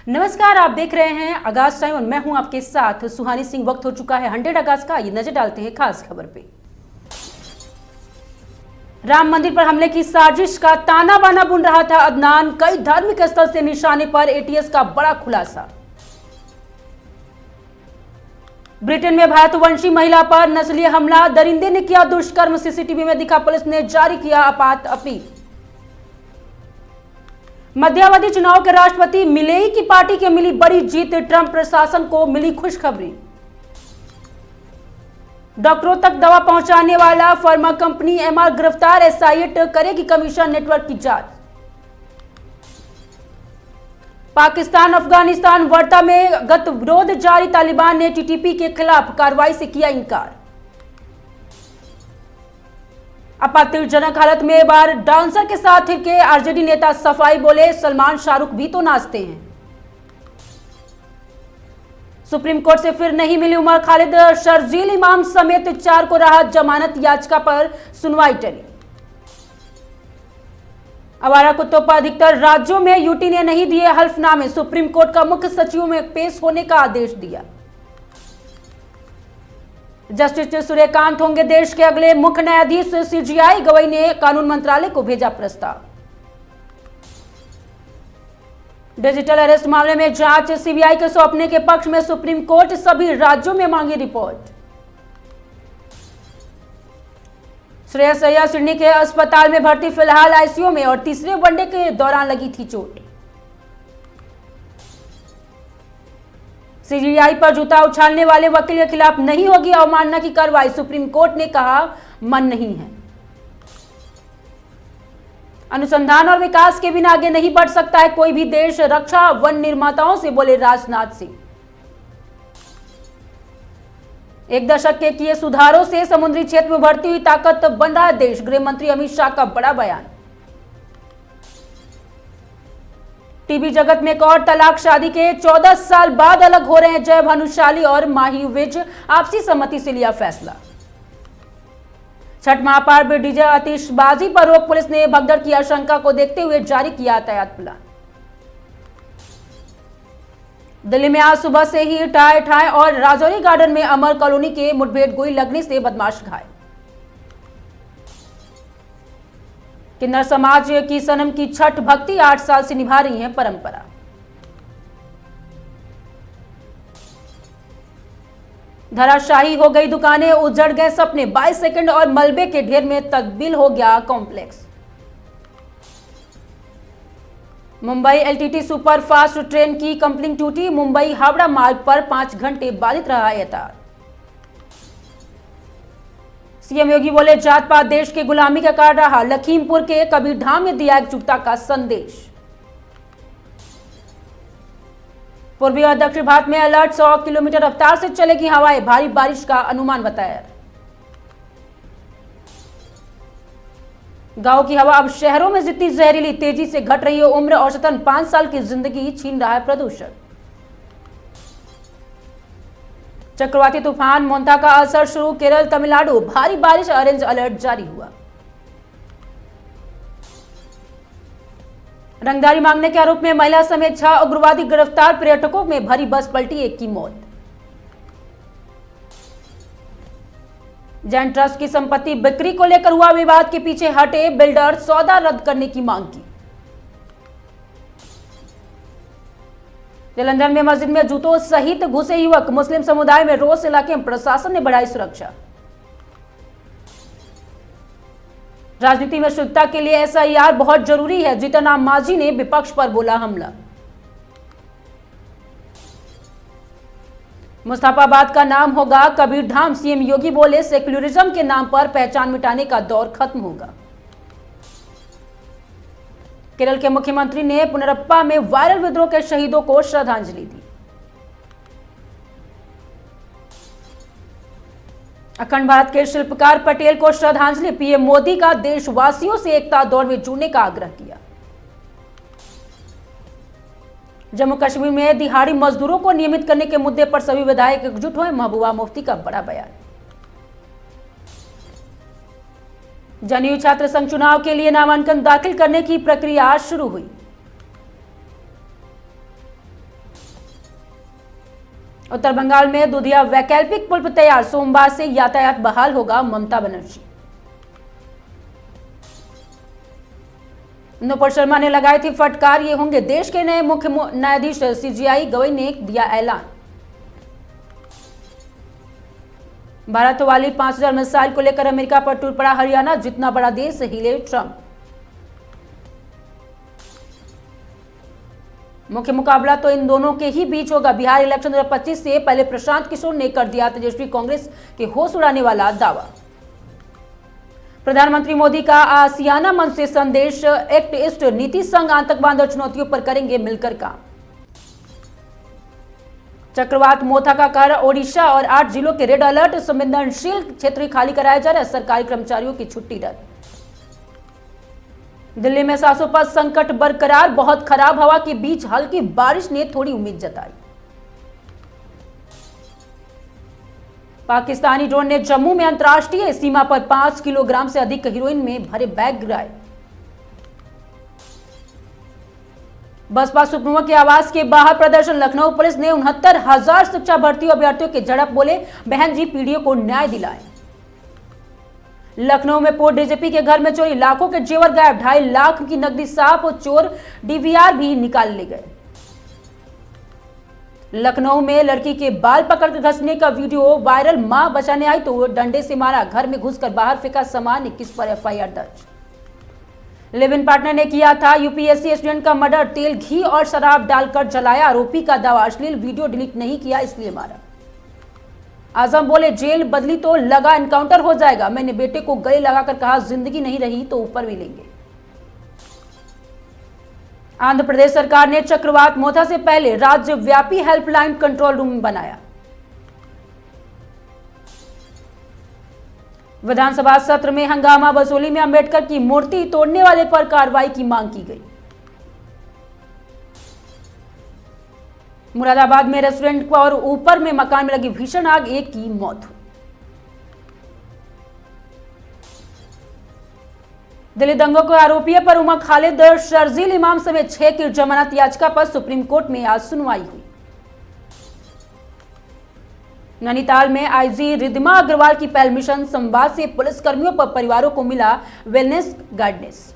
नमस्कार, आप देख रहे हैं आगाज टाइम और मैं हूं आपके साथ सुहानी सिंह। वक्त हो चुका है 100 अगस्त का। ये नजर डालते हैं खास खबर पे। राम मंदिर पर हमले की साजिश का ताना बाना बुन रहा था अदनान। कई धार्मिक स्थल से निशाने पर एटीएस का बड़ा खुलासा। ब्रिटेन में भारतवंशी महिला पर नस्लीय हमला, दरिंदे ने किया दुष्कर्म, सीसीटीवी में दिखा, पुलिस ने जारी किया आपात अपील। मध्यावधि चुनाव के राष्ट्रपति मिलेई की पार्टी के मिली बड़ी जीत, ट्रंप प्रशासन को मिली खुशखबरी। डॉक्टरों तक दवा पहुंचाने वाला फार्मा कंपनी एमआर गिरफ्तार, एसआईटी करेगी कमीशन नेटवर्क की जांच। पाकिस्तान अफगानिस्तान वार्ता में गतिरोध जारी, तालिबान ने टीटीपी के खिलाफ कार्रवाई से किया इनकार। आपत्तिजनक हालत में बार डांसर के साथ के आरजेडी नेता सफाई बोले, सलमान शाहरुख भी तो नाचते हैं। सुप्रीम कोर्ट से फिर नहीं मिली उमर खालिद, शर्जील इमाम समेत 4 को राहत, जमानत याचिका पर सुनवाई टली। आवारा कुत्तों पर अधिकतर राज्यों में यूटी ने नहीं दिए हल्फनामे, सुप्रीम कोर्ट का मुख्य सचिव में पेश होने का आदेश दिया। जस्टिस सूर्यकांत होंगे देश के अगले मुख्य न्यायाधीश, सीजीआई गवई ने कानून मंत्रालय को भेजा प्रस्ताव। डिजिटल अरेस्ट मामले में जांच सीबीआई के सौंपने के पक्ष में सुप्रीम कोर्ट, सभी राज्यों में मांगी रिपोर्ट। श्रेयस अय्यर सिडनी के अस्पताल में भर्ती, फिलहाल आईसीयू में और तीसरे वनडे के दौरान लगी थी चोट। सीजीआई पर जूता उछालने वाले वकील के खिलाफ नहीं होगी अवमानना की कार्रवाई, सुप्रीम कोर्ट ने कहा मन नहीं है। अनुसंधान और विकास के बिना आगे नहीं बढ़ सकता है कोई भी देश, रक्षा वन निर्माताओं से बोले राजनाथ सिंह। 1 दशक के किए सुधारों से समुद्री क्षेत्र में उभरती हुई ताकत बन रहा है देश, गृह मंत्री अमित शाह का बड़ा बयान। टीवी जगत में एक और तलाक, शादी के 14 साल बाद अलग हो रहे हैं जय भानुशाली और माही विज, आपसी सहमति से लिया फैसला। छठ महापर्व डीजे आतिशबाजी पर रोक, पुलिस ने भगदड़ की आशंका को देखते हुए जारी किया यातायात प्लान। दिल्ली में आज सुबह से ही ठाए ठाए और राजौरी गार्डन में अमर कॉलोनी के मुठभेड़, गोली लगने से बदमाश घायल। किन्नर समाज की सनम की छठ भक्ति 8 साल से निभा रही है परंपरा। धराशाही हो गई दुकानें, उजड़ गए सपने, 22 सेकंड और मलबे के ढेर में तब्दील हो गया complex. Mumbai LTT superfast train की कंपलिंग टूटी, मुंबई हावड़ा मार्ग पर 5 घंटे बाधित रहा यातायात। सीएम योगी बोले जात पात देश के गुलामी का काट रहा, लखीमपुर के कबीरधाम में दिया एकजुटता का संदेश। पूर्वी और दक्षिण भारत में अलर्ट, 100 किलोमीटर रफ्तार से चलेगी हवाएं, भारी बारिश का अनुमान बताया। गांव की हवा अब शहरों में जितनी जहरीली, तेजी से घट रही है उम्र, औसतन 5 साल की जिंदगी छीन रहा है प्रदूषण। चक्रवाती तूफान मोंता का असर शुरू, केरल तमिलनाडु भारी बारिश, ऑरेंज अलर्ट जारी हुआ। रंगदारी मांगने के आरोप में महिला समेत 6 उग्रवादी गिरफ्तार, पर्यटकों में भरी बस पलटी, 1 की मौत। जैन ट्रस्ट की संपत्ति बिक्री को लेकर हुआ विवाद के पीछे हटे बिल्डर, सौदा रद्द करने की मांग की। जालंधर में मस्जिद में जूतों सहित घुसे युवक, मुस्लिम समुदाय में रोष, इलाके में प्रशासन ने बढ़ाई सुरक्षा। राजनीति में शुद्धता के लिए एसआईआर बहुत जरूरी है, जीतन राम मांझी ने विपक्ष पर बोला हमला। मुस्तफाबाद का नाम होगा कबीरधाम, सीएम योगी बोले सेक्युलरिज्म के नाम पर पहचान मिटाने का दौर खत्म होगा। केरल के मुख्यमंत्री ने पुनरप्पा में वायरल विद्रोह के शहीदों को श्रद्धांजलि दी। अखंड भारत के शिल्पकार पटेल को श्रद्धांजलि, पीएम मोदी का देशवासियों से एकता दौड़ में जुड़ने का आग्रह किया। जम्मू कश्मीर में दिहाड़ी मजदूरों को नियमित करने के मुद्दे पर सभी विधायक एकजुट हुए, महबूबा मुफ्ती का बड़ा बयान। जनेयू छात्र संघ चुनाव के लिए नामांकन दाखिल करने की प्रक्रिया शुरू हुई। उत्तर बंगाल में दुधिया वैकल्पिक पुल तैयार, सोमवार से यातायात बहाल होगा, ममता बनर्जी। नुपुर शर्मा ने लगाई थी फटकार, ये होंगे देश के नए मुख्य न्यायाधीश, सीजेआई गवई ने दिया ऐलान। भारत वाली 5000 मिसाइल को लेकर अमेरिका पर टूट पड़ा हरियाणा, जितना बड़ा देश हिले ट्रंप। मुख्य मुकाबला तो इन दोनों के ही बीच होगा। बिहार इलेक्शन 2025 से पहले प्रशांत किशोर ने कर दिया तेजस्वी कांग्रेस के होश उड़ाने वाला दावा। प्रधानमंत्री मोदी का आसियाना मंच से संदेश, एक्ट ईस्ट नीति संघ आतंकवाद और चुनौतियों पर करेंगे मिलकर काम। चक्रवात मोथा का कहर, ओडिशा और 8 जिलों के रेड अलर्ट, संवेदनशील क्षेत्र खाली कराया जा रहा है, सरकारी कर्मचारियों की छुट्टी रद्द। दिल्ली में 700 पद संकट बरकरार, बहुत खराब हवा के बीच हल्की बारिश ने थोड़ी उम्मीद जताई। पाकिस्तानी ड्रोन ने जम्मू में अंतर्राष्ट्रीय सीमा पर 5 किलोग्राम से अधिक हेरोइन में भरे बैग गिराए। बसपा सुप्रीमो के आवास के बाहर प्रदर्शन, लखनऊ पुलिस ने 69,000 शिक्षा भर्ती अभ्यर्थियों के झड़प, बोले बहन जी पीड़ियों को न्याय दिलाएं। लखनऊ में पूर्व डीजीपी के घर में चोरी, लाखों के जेवर गायब, 2.5 लाख की नकदी साफ और चोर डीवीआर भी निकाल ले गए। लखनऊ में लड़की के बाल पकड़कर घसने का वीडियो वायरल, मां बचाने आई तो डंडे से मारा, घर में घुसकर बाहर फेंका सामान, 21 पर एफआईआर दर्ज। लिव इन पार्टनर ने किया था यूपीएससी स्टूडेंट का मर्डर, तेल घी और शराब डालकर जलाया, आरोपी का दावा अश्लील वीडियो डिलीट नहीं किया इसलिए मारा। आजम बोले जेल बदली तो लगा एनकाउंटर हो जाएगा, मैंने बेटे को गले लगाकर कहा जिंदगी नहीं रही तो ऊपर मिलेंगे। आंध्र प्रदेश सरकार ने चक्रवात मोथा से पहले राज्यव्यापी हेल्पलाइन कंट्रोल रूम बनाया। विधानसभा सत्र में हंगामा, बसोली में अंबेडकर की मूर्ति तोड़ने वाले पर कार्रवाई की मांग की गई। मुरादाबाद में रेस्टोरेंट और ऊपर में मकान में लगी भीषण आग, एक की मौत हुई। दिल्ली दंगों के आरोपियों पर उमर खालिद, शर्जील इमाम समेत 6 की जमानत याचिका पर सुप्रीम कोर्ट में आज सुनवाई हुई। नैनीताल में आईजी रिद्धिमा अग्रवाल की पहल मिशन संवाद से पुलिसकर्मियों पर परिवारों को मिला वेलनेस गाइडेंस।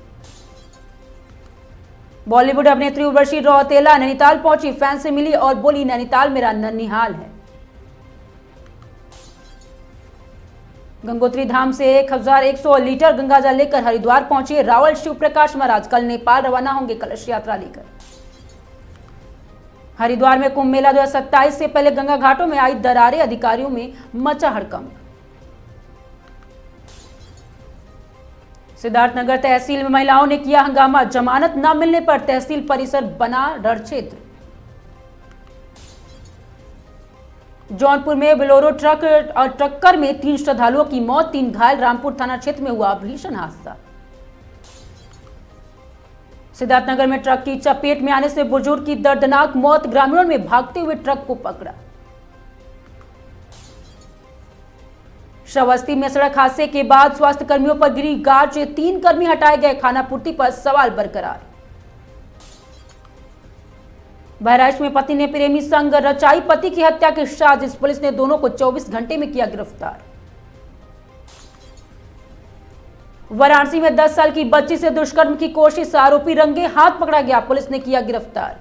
बॉलीवुड अभिनेत्री उर्वशी रौतेला नैनीताल पहुंची, फैन से मिली और बोली नैनीताल मेरा ननिहाल है। गंगोत्री धाम से 1100 लीटर गंगाजल लेकर हरिद्वार पहुंचे रावल शिव प्रकाश महाराज, कल नेपाल रवाना होंगे कलश यात्रा लेकर। हरिद्वार में कुंभ मेला 2027 से पहले गंगा घाटों में आई दरारें, अधिकारियों में मचा हड़कंप। सिद्धार्थनगर तहसील में महिलाओं ने किया हंगामा, जमानत न मिलने पर तहसील परिसर बना रण क्षेत्र। जौनपुर में बोलेरो ट्रक और टक्कर में 3 श्रद्धालुओं की मौत, 3 घायल, रामपुर थाना क्षेत्र में हुआ भीषण हादसा। सिद्धार्थनगर में ट्रक की चपेट में आने से बुजुर्ग की दर्दनाक मौत, ग्रामीणों ने भागते हुए ट्रक को पकड़ा। श्रावस्ती में सड़क हादसे के बाद स्वास्थ्य कर्मियों पर गिरी गाज, 3 कर्मी हटाए गए, खानापूर्ति पर सवाल बरकरार। बहराइच में पति ने प्रेमी संग रचाई पति की हत्या की साजिश, पुलिस ने दोनों को 24 घंटे में किया गिरफ्तार। वाराणसी में 10 साल की बच्ची से दुष्कर्म की कोशिश, आरोपी रंगे हाथ पकड़ा गया, पुलिस ने किया गिरफ्तार।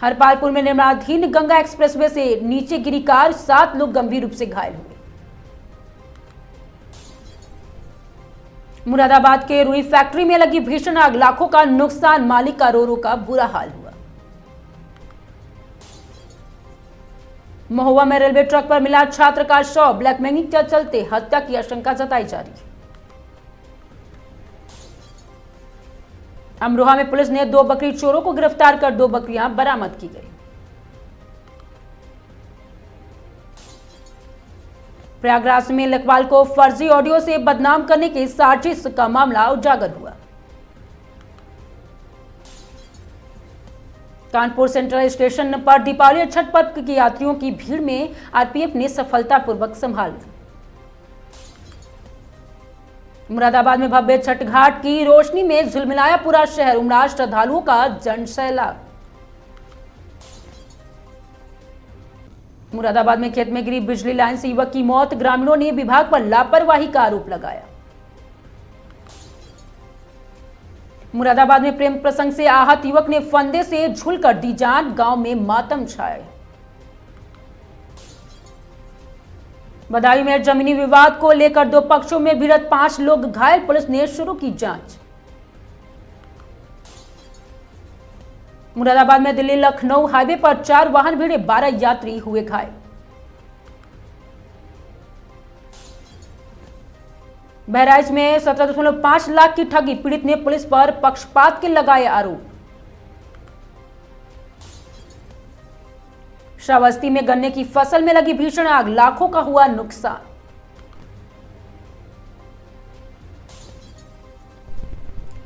हरपालपुर में निर्माणाधीन गंगा एक्सप्रेसवे से नीचे गिरी कार, 7 लोग गंभीर रूप से घायल हुए। मुरादाबाद के रुई फैक्ट्री में लगी भीषण आग, लाखों का नुकसान, मालिक का रो का बुरा हाल हुआ। महुआ में रेलवे ट्रक पर मिला छात्र का शव, ब्लैकमेलिंग के चलते हत्या की आशंका जताई जा रही है। अमरोहा में पुलिस ने 2 बकरी चोरों को गिरफ्तार कर 2 बकरियां बरामद की गई। प्रयागराज में लेखपाल को फर्जी ऑडियो से बदनाम करने की साजिश का मामला उजागर हुआ। कानपुर सेंट्रल स्टेशन पर दीपावली और छठ पर्व के यात्रियों की भीड़ में आरपीएफ ने सफलतापूर्वक संभाल ली। मुरादाबाद में भव्य छठ घाट की रोशनी में झिलमिलाया पूरा शहर, उमड़ा श्रद्धालुओं का जनसैलाब। मुरादाबाद में खेत में गिरी बिजली लाइन से युवक की मौत, ग्रामीणों ने विभाग पर लापरवाही का आरोप लगाया। मुरादाबाद में प्रेम प्रसंग से आहत युवक ने फंदे से झूलकर दी जान, गांव में मातम छाया। बदायूं में जमीनी विवाद को लेकर दो पक्षों में भिड़ंत, 5 लोग घायल, पुलिस ने शुरू की जांच। मुरादाबाद में दिल्ली लखनऊ हाईवे पर 4 वाहन भिड़े, 12 यात्री हुए घायल। बहराइच में 17.5 लाख की ठगी, पीड़ित ने पुलिस पर पक्षपात के लगाए आरोप। श्रावस्ती में गन्ने की फसल में लगी भीषण आग, लाखों का हुआ नुकसान।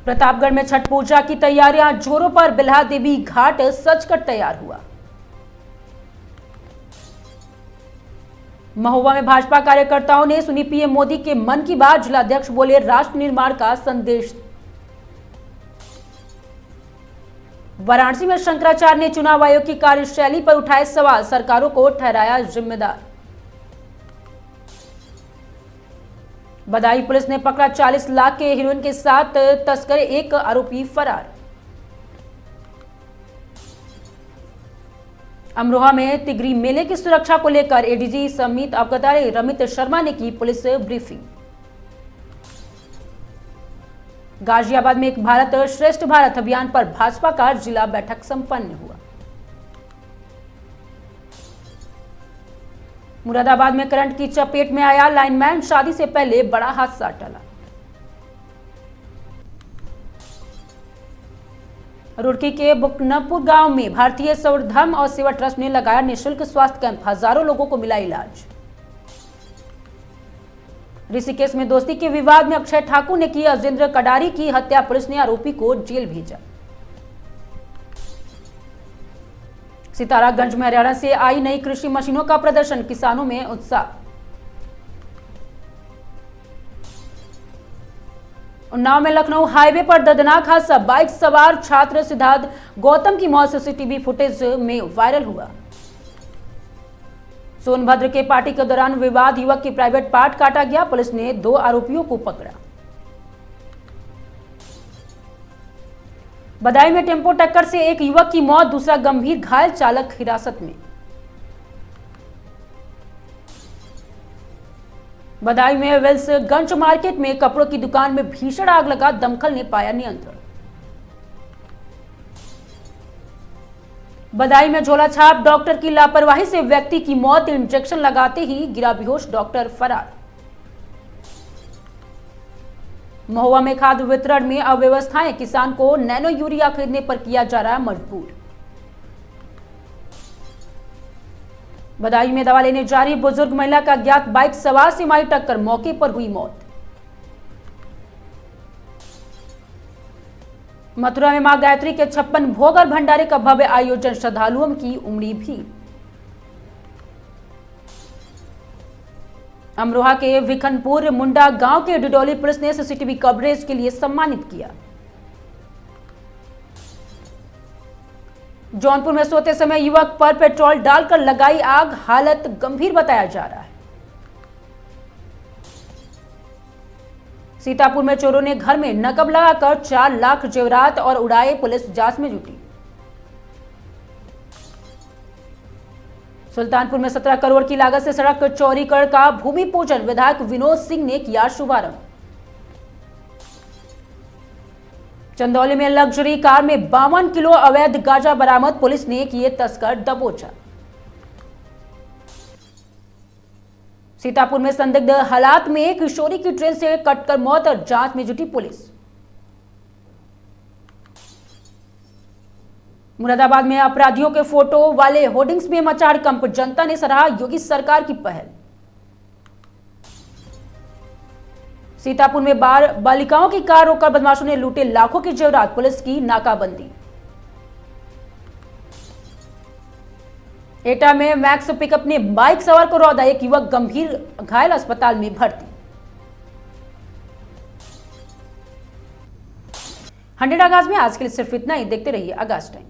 प्रतापगढ़ में छठ पूजा की तैयारियां जोरों पर, बिल्हा देवी घाट सजकर तैयार हुआ। महोबा में भाजपा कार्यकर्ताओं ने सुनी पीएम मोदी के मन की बात, जिलाध्यक्ष बोले राष्ट्र निर्माण का संदेश। वाराणसी में शंकराचार्य ने चुनाव आयोग की कार्यशैली पर उठाए सवाल, सरकारों को ठहराया जिम्मेदार। बदायूं पुलिस ने पकड़ा 40 लाख के हेरोइन के साथ तस्कर, 1 आरोपी फरार। अमरोहा में तिगरी मेले की सुरक्षा को लेकर एडीजी समित अवकारी रमित शर्मा ने की पुलिस ब्रीफिंग। गाजियाबाद में एक भारत श्रेष्ठ भारत अभियान पर भाजपा का जिला बैठक संपन्न हुआ। मुरादाबाद में करंट की चपेट में आया लाइनमैन, शादी से पहले बड़ा हादसा टला। रुड़की के बुकनपुर गांव में भारतीय सौर धर्म और सेवा ट्रस्ट ने लगाया निःशुल्क स्वास्थ्य कैंप, हजारों लोगों को मिला इलाज। ऋषिकेश में दोस्ती के विवाद में अक्षय ठाकुर ने की अजेंद्र कडारी की हत्या, पुलिस ने आरोपी को जेल भेजा। सितारागंज में हरियाणा से आई नई कृषि मशीनों का प्रदर्शन, किसानों में उत्साह। उन्नाव में लखनऊ हाईवे पर दर्दनाक हादसा, बाइक सवार छात्र सिद्धार्थ गौतम की मौत सीसीटीवी फुटेज में वायरल हुआ। सोनभद्र के पार्टी के दौरान विवाद, युवक की प्राइवेट पार्ट काटा गया, पुलिस ने 2 आरोपियों को पकड़ा। बदायूं में टेम्पो टक्कर से एक युवक की मौत, दूसरा गंभीर घायल, चालक हिरासत में। बदायूं में वेल्सगंज मार्केट में कपड़ों की दुकान में भीषण आग लगा, दमकल ने पाया नियंत्रण। बदायूं में झोला छाप डॉक्टर की लापरवाही से व्यक्ति की मौत, इंजेक्शन लगाते ही गिरा बेहोश, डॉक्टर फरार। महुआ में खाद्य वितरण में अव्यवस्थाएं, किसान को नैनो यूरिया खरीदने पर किया जा रहा है मजबूर। बदायूं में दवा लेने जा रही बुजुर्ग महिला का ज्ञात बाइक सवार से मारी टक्कर, मौके पर हुई मौत। मथुरा में मां गायत्री के 56 भोग और भंडारे का भव्य आयोजन, श्रद्धालुओं की उमड़ी भीड़। अमरोहा के विखनपुर मुंडा गांव के डिडोली पुलिस ने सीसीटीवी कवरेज के लिए सम्मानित किया। जौनपुर में सोते समय युवक पर पेट्रोल डालकर लगाई आग, हालत गंभीर बताया जा रहा है। सीतापुर में चोरों ने घर में नकब लगाकर 4 लाख जेवरात और उड़ाए, पुलिस जांच में जुटी। सुल्तानपुर में 17 करोड़ की लागत से सड़क चौड़ीकरण का भूमि पूजन, विधायक विनोद सिंह ने किया शुभारंभ। चंदौली में लग्जरी कार में 52 किलो अवैध गांजा बरामद, पुलिस ने किए तस्कर दबोचा। सीतापुर में संदिग्ध हालात में किशोरी की ट्रेन से कटकर मौत, और जांच में जुटी पुलिस। मुरादाबाद में अपराधियों के फोटो वाले होर्डिंग्स में मचा हड़कंप, जनता ने सराहा योगी सरकार की पहल। सीतापुर में बालिकाओं की कार रोककर बदमाशों ने लूटे लाखों की जेवरात, पुलिस की नाकाबंदी। एटा में मैक्स पिकअप ने बाइक सवार को रौंदा, एक युवक गंभीर घायल, अस्पताल में भर्ती। 100 आगाज में आज के लिए सिर्फ इतना ही। देखते रहिए आगाज टाइम।